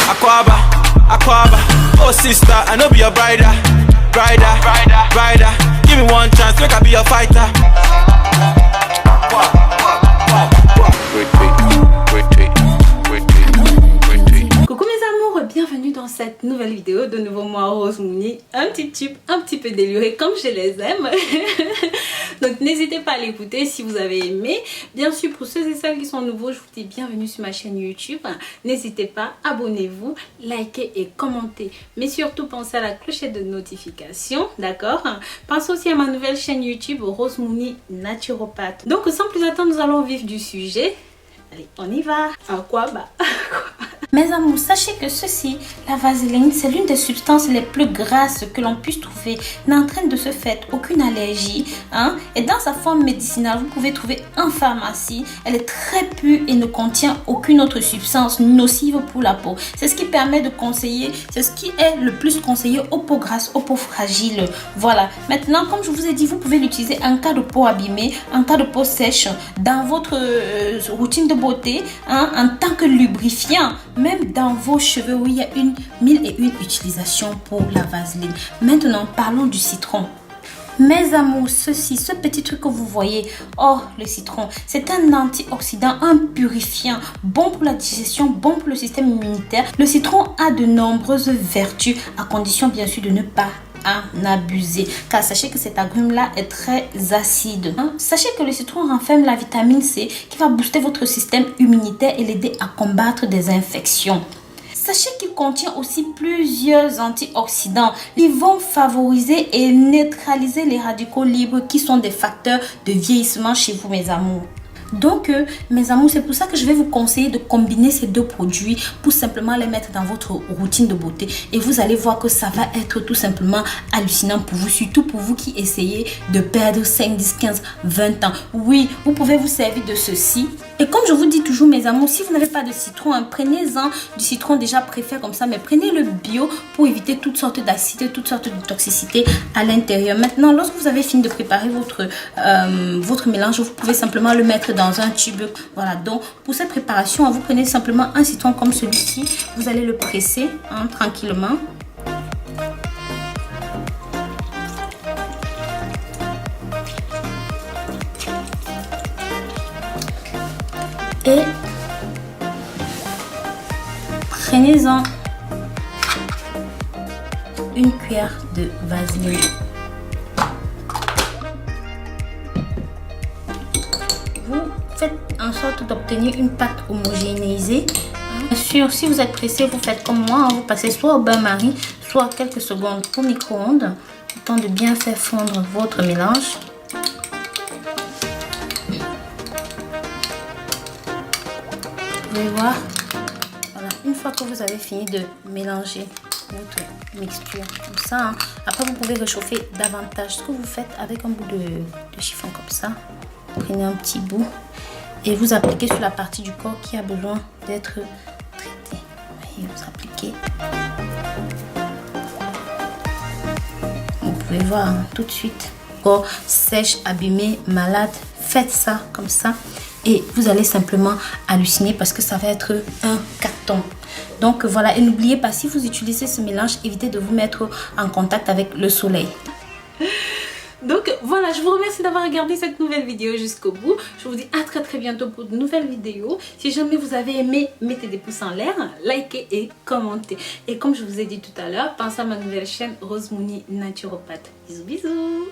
Aquaba, Aquaba, oh sister, I know be your brider, brider. Give me one chance, make I be your fighter. Coucou mes amours, bienvenue dans cette nouvelle vidéo. De nouveau moi Rose Mouni, un petit tube, un petit peu déluré comme je les aime. Donc n'hésitez pas à l'écouter si vous avez aimé. Bien sûr, pour ceux et celles qui sont nouveaux, je vous dis bienvenue sur ma chaîne YouTube. N'hésitez pas, abonnez-vous, likez et commentez. Mais surtout pensez à la clochette de notification, d'accord? Pensez aussi à ma nouvelle chaîne YouTube Rose Mouni naturopathe. Donc sans plus attendre, nous allons au vif du sujet. Allez, on y va. Aquaba. Mes amours, sachez que ceci, la vaseline, c'est l'une des substances les plus grasses que l'on puisse trouver. N'entraîne de ce fait aucune allergie. Et dans sa forme médicinale, vous pouvez trouver en pharmacie. Elle est très pure et ne contient aucune autre substance nocive pour la peau. C'est ce qui permet de conseiller, c'est ce qui est le plus conseillé aux peaux grasses, aux peaux fragiles. Voilà. Maintenant, comme je vous ai dit, vous pouvez l'utiliser en cas de peau abîmée, en cas de peau sèche, dans votre routine de beauté, en tant que lubrifiant. Même dans vos cheveux où il y a mille et une utilisations pour la vaseline. Maintenant, parlons du citron. Mes amours, ce petit truc que vous voyez, oh le citron, c'est un antioxydant, un purifiant, bon pour la digestion, bon pour le système immunitaire. Le citron a de nombreuses vertus, à condition bien sûr de ne pas en abuser, car sachez que cet agrume là est très acide. Sachez que le citron renferme la vitamine C qui va booster votre système immunitaire et l'aider à combattre des infections. Sachez qu'il contient aussi plusieurs antioxydants. Ils vont favoriser et neutraliser les radicaux libres qui sont des facteurs de vieillissement chez vous mes amours. Donc mes amours, c'est pour ça que je vais vous conseiller de combiner ces deux produits pour simplement les mettre dans votre routine de beauté. Et vous allez voir que ça va être tout simplement hallucinant pour vous, surtout pour vous qui essayez de perdre 5, 10, 15, 20 ans. Oui, vous pouvez vous servir de ceci. Et comme je vous dis toujours mes amours, si vous n'avez pas de citron, prenez-en du citron déjà préfet comme ça, mais prenez le bio pour éviter toutes sortes d'acidité, toutes sortes de toxicité à l'intérieur. Maintenant, lorsque vous avez fini de préparer votre mélange, vous pouvez simplement le mettre dans un tube. Voilà, donc pour cette préparation, vous prenez simplement un citron comme celui-ci, vous allez le presser tranquillement. Et prenez-en une cuillère de vaseline. Vous faites en sorte d'obtenir une pâte homogénéisée. Bien sûr, si vous êtes pressé, vous faites comme moi, vous passez soit au bain-marie, soit quelques secondes au micro-ondes, le temps de bien faire fondre votre mélange. Vous pouvez voir, voilà, une fois que vous avez fini de mélanger votre mixture comme ça, après vous pouvez réchauffer davantage. Ce que vous faites avec un bout de chiffon comme ça, prenez un petit bout et vous appliquez sur la partie du corps qui a besoin d'être traitée. Et vous appliquez. Vous pouvez voir tout de suite, corps sèche, abîmé, malade, faites ça comme ça. Et vous allez simplement halluciner parce que ça va être un carton. Donc voilà, et n'oubliez pas, si vous utilisez ce mélange, évitez de vous mettre en contact avec le soleil. Donc voilà, je vous remercie d'avoir regardé cette nouvelle vidéo jusqu'au bout. Je vous dis à très bientôt pour de nouvelles vidéos. Si jamais vous avez aimé, mettez des pouces en l'air, likez et commentez. Et comme je vous ai dit tout à l'heure, pensez à ma nouvelle chaîne Rose Mouni naturopathe. Bisous bisous.